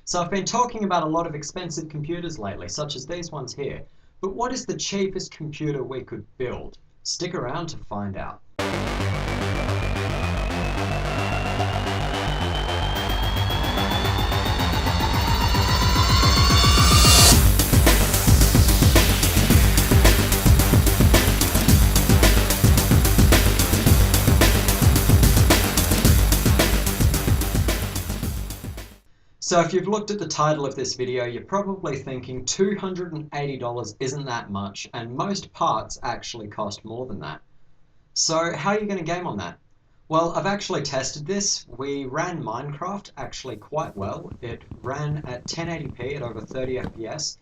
So I've been talking about a lot of expensive computers lately, such as these ones here. But what is the cheapest computer we could build? Stick around to find out. So if you've looked at the title of this video, you're probably thinking $280 isn't that much, and most parts actually cost more than that. So how are you going to game on that? Well, I've actually tested this. We ran Minecraft actually quite well. It ran at 1080p at over 30 FPS.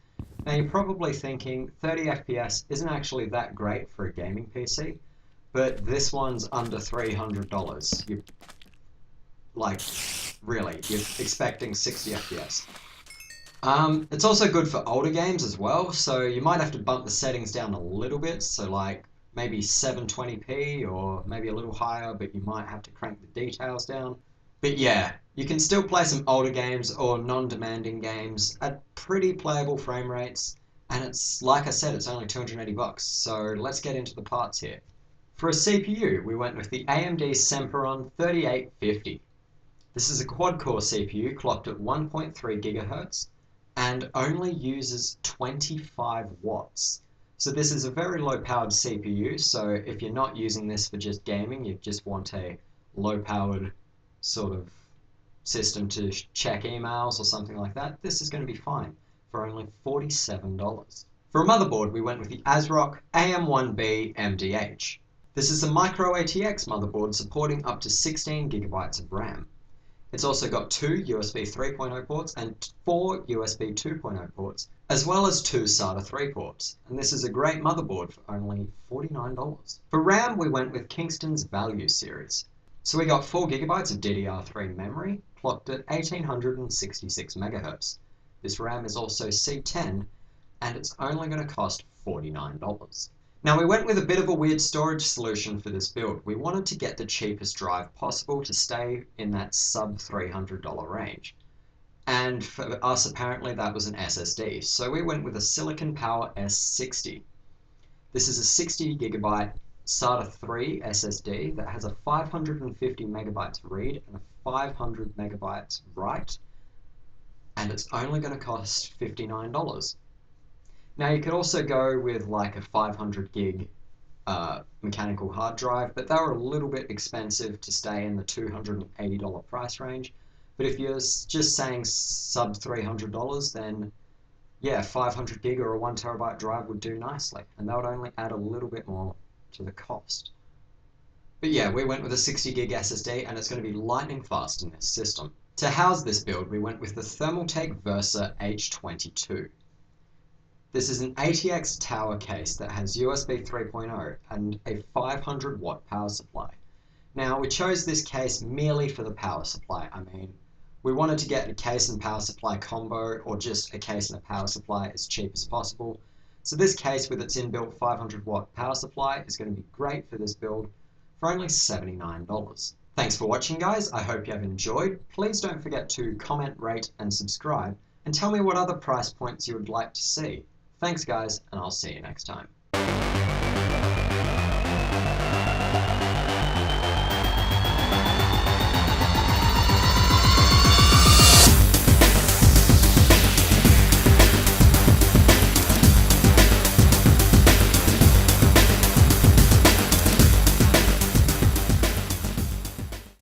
Now you're probably thinking 30 FPS isn't actually that great for a gaming PC, but this one's under $300. Really, you're expecting 60 FPS. It's also good for older games as well, so you might have to bump the settings down a little bit, so like maybe 720p or maybe a little higher, but you might have to crank the details down. But yeah, you can still play some older games or non-demanding games at pretty playable frame rates, and it's, like I said, it's only 280 bucks, so let's get into the parts here. For a CPU, we went with the AMD Semperon 3850. This is a quad-core CPU clocked at 1.3 GHz and only uses 25 watts. So this is a very low-powered CPU, so if you're not using this for just gaming, you just want a low-powered sort of system to check emails or something like that, this is going to be fine for only $47. For a motherboard, we went with the AsRock AM1B-MDH. This is a micro ATX motherboard supporting up to 16 GB of RAM. It's also got 2 USB 3.0 ports and 4 USB 2.0 ports, as well as 2 SATA 3 ports. And this is a great motherboard for only $49. For RAM, we went with Kingston's Value series. So we got 4 GB of DDR3 memory, clocked at 1866 MHz. This RAM is also C10, and it's only going to cost $49. Now we went with a bit of a weird storage solution for this build. We wanted to get the cheapest drive possible to stay in that sub $300 range. And for us, apparently that was an SSD. So we went with a Silicon Power S60. This is a 60 GB SATA 3 SSD that has a 550 megabytes read and a 500 megabytes write. And it's only going to cost $59. Now you could also go with like a 500 gig mechanical hard drive, but they were a little bit expensive to stay in the $280 price range. But if you're just saying sub $300, then yeah, 500 gig or a 1 terabyte drive would do nicely, and that would only add a little bit more to the cost. But yeah, we went with a 60 gig SSD, and it's going to be lightning fast in this system. To house this build, we went with the Thermaltake Versa H22. This is an ATX tower case that has USB 3.0 and a 500 watt power supply. Now we chose this case merely for the power supply. I mean, we wanted to get a case and power supply combo, or just a case and a power supply as cheap as possible. So this case with its inbuilt 500 watt power supply is going to be great for this build for only $79. Thanks for watching, guys. I hope you have enjoyed. Please don't forget to comment, rate and subscribe, and tell me what other price points you would like to see. Thanks guys, and I'll see you next time.